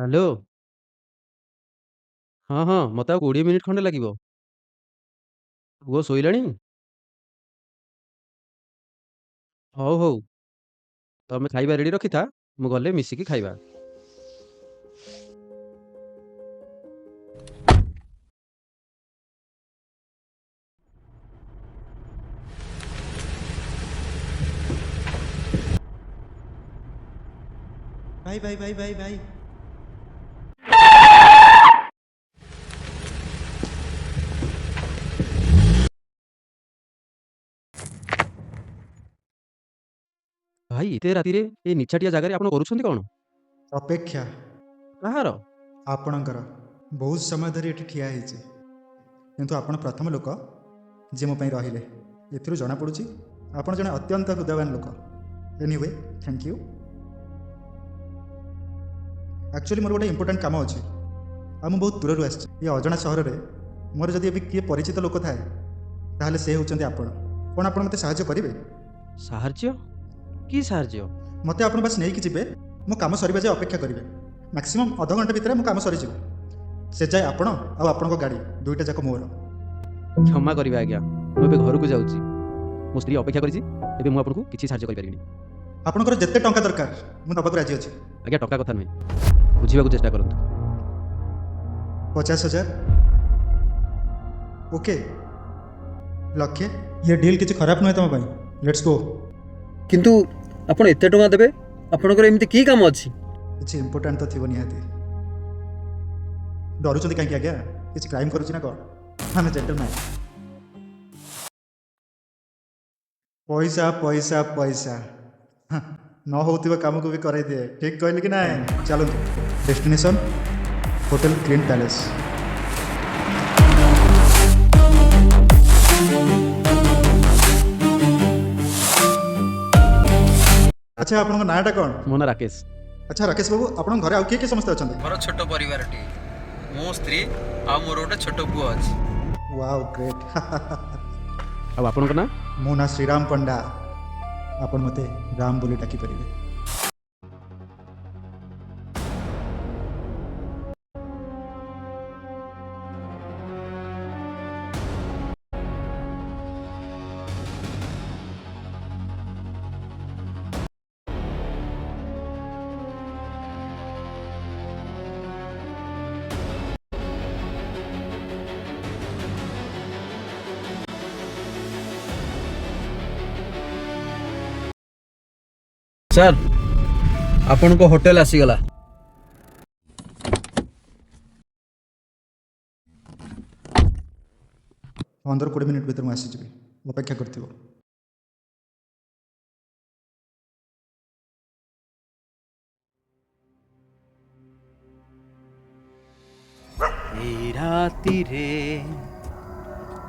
Hello. ହଁ ହଁ, ମୋତେ ଆଉ 20 ମିନିଟ୍ ଖଣ୍ଡେ ଲାଗିବ। ପୁଅ ଶୋଇଲାଣି? ହଉ ହଉ, ତମେ ଖାଇବା ରେଡ଼ି ରଖିଥା, ମୁଁ ଗଲେ ମିଶିକି ଖାଇବା। भाई भाई भाई भाई भाई ଭାଇ, ଏତେ ରାତିରେ ଏ ନିଛାଟିଆ ଜାଗାରେ ଆପଣ କରୁଛନ୍ତି କ'ଣ? ଅପେକ୍ଷା କାହାର? ଆପଣଙ୍କର ବହୁତ ସମୟ ଧରି ଏଠି ଠିଆ ହେଇଛି, କିନ୍ତୁ ଆପଣ ପ୍ରଥମ ଲୋକ ଯିଏ ମୋ ପାଇଁ ରହିଲେ। ଏଥିରୁ ଜଣାପଡ଼ୁଛି ଆପଣ ଜଣେ ଅତ୍ୟନ୍ତ ହୃଦୟବାନ ଲୋକ। Anyway, thank you. ଆକ୍ଚୁଆଲି ମୋର ଗୋଟେ ଇମ୍ପୋର୍ଟାଣ୍ଟ କାମ ଅଛି, ଆଉ ମୁଁ ବହୁତ ଦୂରରୁ ଆସିଛି। ଏ ଅଜଣା ସହରରେ ମୋର ଯଦି ଏବେ କିଏ ପରିଚିତ ଲୋକ ଥାଏ, ତାହେଲେ ସେ ହେଉଛନ୍ତି ଆପଣ। କ'ଣ ଆପଣ ମୋତେ ସାହାଯ୍ୟ କରିବେ? ସାହାଯ୍ୟ? କି ସାହାଯ୍ୟ? ମୋତେ ଆପଣ ବାସ୍ ନେଇକି ଯିବେ, ମୋ କାମ ସରିବା ଯାଏ ଅପେକ୍ଷା କରିବେ। ମ୍ୟାକ୍ସିମମ୍ ଅଧଘଣ୍ଟା ଭିତରେ ମୋ କାମ ସରିଯିବ। ସେ ଯାଏ ଆପଣ ଆଉ ଆପଣଙ୍କ ଗାଡ଼ି ଦୁଇଟା ଯାକ ମୋର। କ୍ଷମା କରିବେ ଆଜ୍ଞା, ମୁଁ ଏବେ ଘରକୁ ଯାଉଛି। ମୋ ସ୍ତ୍ରୀ ଅପେକ୍ଷା କରିଛି, ଏବେ ମୁଁ ଆପଣଙ୍କୁ କିଛି ସାହାଯ୍ୟ କରିପାରିବିନି। ଆପଣଙ୍କର ଯେତେ ଟଙ୍କା ଦରକାର ମୁଁ ଦେବାକୁ ରାଜି ଅଛି। ଆଜ୍ଞା, ଟଙ୍କା କଥା ନୁହେଁ, ବୁଝିବାକୁ ଚେଷ୍ଟା କରନ୍ତୁ। 50,000? ଓକେ, ଲକ୍ଷେ? ଇଏ ଡିଲ୍ କିଛି ଖରାପ ନୁହେଁ ତୁମ ପାଇଁ। Let's go. କିନ୍ତୁ ଆପଣ ଏତେ ଟଙ୍କା ଦେବେ? ଆପଣଙ୍କର ଏମିତି କି କାମ ଅଛି? କିଛି ଇମ୍ପୋର୍ଟାଣ୍ଟ ତ ଥିବ ନିହାତି। ଡରୁଛନ୍ତି କାହିଁକି ଆଜ୍ଞା? କିଛି କ୍ରାଇମ୍ କରୁଛି ନା କ'ଣ? ଆମେ ଜେଣ୍ଟଲମ୍ୟାନ୍। ପଇସା ପଇସା ପଇସା, ହଁ, ନ ହେଉଥିବା କାମକୁ ବି କରାଇଦିଏ। ଠିକ୍ କହିଲି କି ନାଇଁ? ଚାଲନ୍ତୁ। Destination hotel green palace. ଆଚ୍ଛା, ଆପଣଙ୍କ ନାଁଟା କ'ଣ? ମୋ ନାଁ ରାକେଶ। ଆଚ୍ଛା ରାକେଶ ବାବୁ, ଆପଣଙ୍କ ଘରେ ଆଉ କିଏ କିଏ ସମସ୍ତେ ଅଛନ୍ତି? ମୋର ଛୋଟ ପରିବାରଟିଏ, ମୋ ସ୍ତ୍ରୀ ଆଉ ମୋର ଗୋଟେ ଛୋଟ ପୁଅ ଅଛି। Wow, great. ଆଉ ଆପଣଙ୍କ ନାଁ? ମୋ ନାଁ ଶ୍ରୀରାମ ପଣ୍ଡା। ଆପଣ ମୋତେ ରାମ ବୋଲି ଡାକିପାରିବେ। ସାର୍, ଆପଣଙ୍କ ହୋଟେଲ ଆସିଗଲା। 15-20 ମିନିଟ୍ ଭିତରେ ମୁଁ ଆସିଯିବି, ଅପେକ୍ଷା କରିଥିବ। এই রাতিরে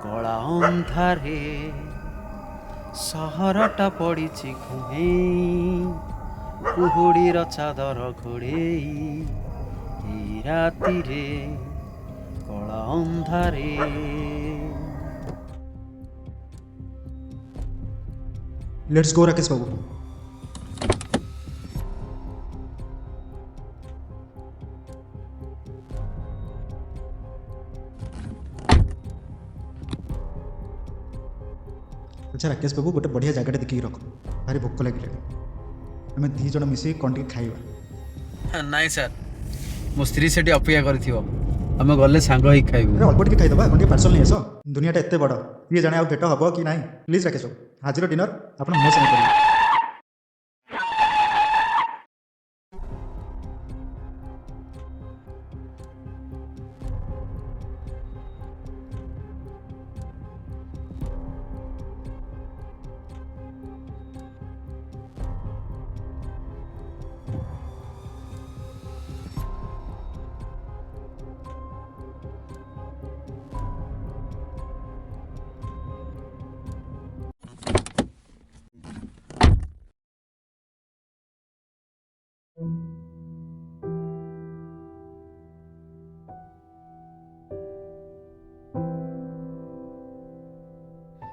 কଳା ଅନ୍ଧାରେ ସହରଟା ପଡ଼ିଛି ଘୁମେଇ, କୁହୁଡ଼ିର ଚାଦର ଘୋଡ଼େଇ। এই ରାତିରେ କଳା ଅନ୍ଧାରେ। ଲେଟ୍ସ ଗୋ ରାକେଶ ବାବୁ। ଆଚ୍ଛା ରାକେଶ ବାବୁ, ଗୋଟେ ବଢ଼ିଆ ଜାଗାଟା ଦେଖିକି ରଖ, ଭାରି ଭୋକ ଲାଗିଲାଣି। ଆମେ ଦୁଇ ଜଣ ମିଶିକି କ'ଣ ଟିକେ ଖାଇବା। ନାଇଁ ସାର୍, ମୋ ସ୍ତ୍ରୀ ସେଠି ଅପେକ୍ଷା କରିଥିବ, ଆମେ ଗଲେ ସାଙ୍ଗ ହେଇକି ଖାଇବୁ। ଆରେ ଅଳ୍ପ ଟିକେ ଖାଇଦେବା, କ'ଣ ଟିକେ ପାର୍ସଲ ନେଇ ଆସ। ଦୁନିଆଟା ଏତେ ବଡ଼, କିଏ ଜାଣେ ଆଉ ଭେଟ ହେବ କି ନାହିଁ। ପ୍ଲିଜ୍ ରାକେଶ ବାବୁ, ଆଜିର ଡିନର ଆପଣ ମୋ ସାଙ୍ଗେ କରିବେ।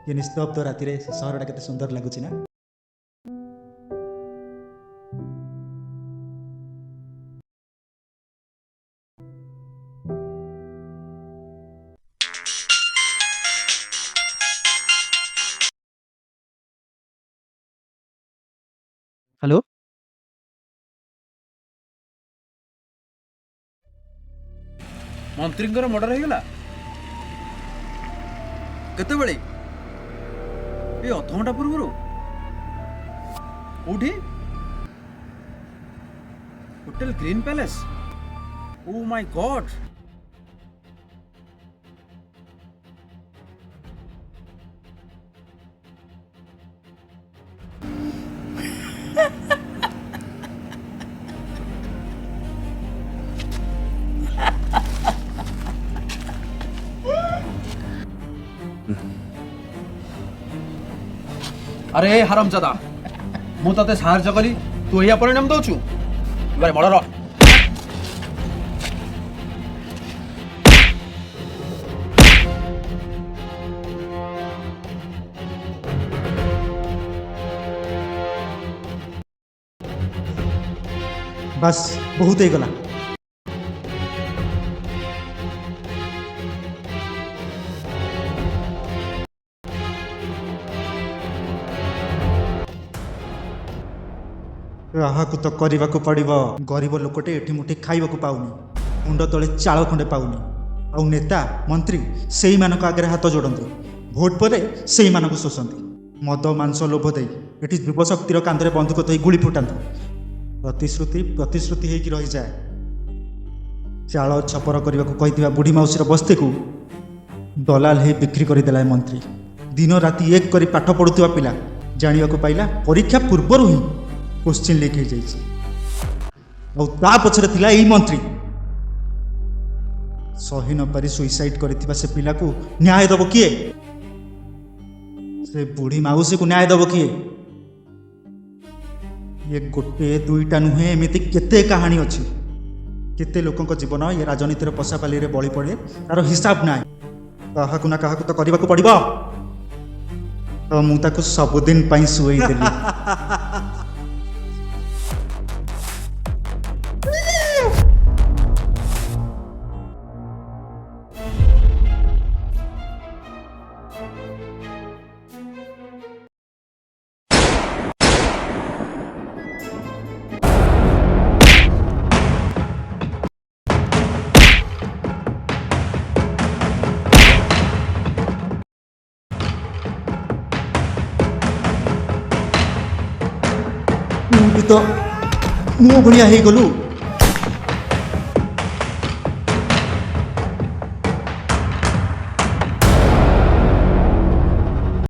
ଏ ନିସ୍ତବ୍ଧ ରାତିରେ ସହରଟା କେତେ ସୁନ୍ଦର ଲାଗୁଛି ନା? ମନ୍ତ୍ରୀଙ୍କର ମର୍ଡର ହେଇଗଲା କେତେବେଳେ? ଏ ଅଧଘଣ୍ଟା ପୂର୍ବରୁ। କୋଉଠି? Hotel green palace. Oh my god. আরে হারামজাদা, ମୁଁ ତତେ ସାହାଯ୍ୟ କଲି, ତୁ ଏଇଆ ପରିଣାମ ଦଉଛୁ? ଏବାରେ ମର୍ଡର। ବାସ୍ ବହୁତ ହେଇଗଲା। କାହାକୁ ତ କରିବାକୁ ପଡ଼ିବ। ଗରିବ ଲୋକଟେ ଏଠି ମୁଠି ଖାଇବାକୁ ପାଉନି, ମୁଣ୍ଡ ତଳେ ଚାଳ ଖଣ୍ଡେ ପାଉନି, ଆଉ ନେତା ମନ୍ତ୍ରୀ ସେଇମାନଙ୍କ ଆଗରେ ହାତ ଯୋଡ଼ନ୍ତି, ଭୋଟ ପରେ ସେଇମାନଙ୍କୁ ଶୋଷନ୍ତି, ମଦ ମାଂସ ଲୋଭ ଦେଇ ଏଠି ଯୁବଶକ୍ତିର କାନ୍ଧରେ ବନ୍ଧୁକ ଥୋଇ ଗୁଳି ଫୁଟାନ୍ତି। ପ୍ରତିଶ୍ରୁତି ହେଇକି ରହିଯାଏ। ଚାଳ ଛପର କରିବାକୁ କହିଥିବା ବୁଢ଼ୀ ମାଉସୀର ବସ୍ତିକୁ ଦଲାଲ ହେଇ ବିକ୍ରି କରିଦେଲା ଏ ମନ୍ତ୍ରୀ। ଦିନ ରାତି ଏକ କରି ପାଠ ପଢ଼ୁଥିବା ପିଲା ଜାଣିବାକୁ ପାଇଲା ପରୀକ୍ଷା ପୂର୍ବରୁ ହିଁ କୋଶ୍ଚିନ୍ ଲିକ୍ ହେଇଯାଇଛି, ଆଉ ତା ପଛରେ ଥିଲା ଏଇ ମନ୍ତ୍ରୀ। ସହି ନପାରି ସୁଇସାଇଡ୍ କରିଥିବା ସେ ପିଲାକୁ ନ୍ୟାୟ ଦେବ କିଏ? ସେ ବୁଢ଼ୀ ମାଉସୀକୁ ନ୍ୟାୟ ଦେବ କିଏ? ଏ ଗୋଟେ ଦୁଇଟା ନୁହେଁ, ଏମିତି କେତେ କାହାଣୀ ଅଛି। କେତେ ଲୋକଙ୍କ ଜୀବନ ଏ ରାଜନୀତିର ପଶାପାଲିରେ ବଳି ପଡ଼େ, ତାର ହିସାବ ନାହିଁ। କାହାକୁ ନା କାହାକୁ ତ କରିବାକୁ ପଡ଼ିବ। ତ ମୁଁ ତାକୁ ସବୁଦିନ ପାଇଁ ଶୁଏଇ ଦେଲି। ତୁ ବି ତ ମୋ ଭଳିଆ ହେଇଗଲୁ।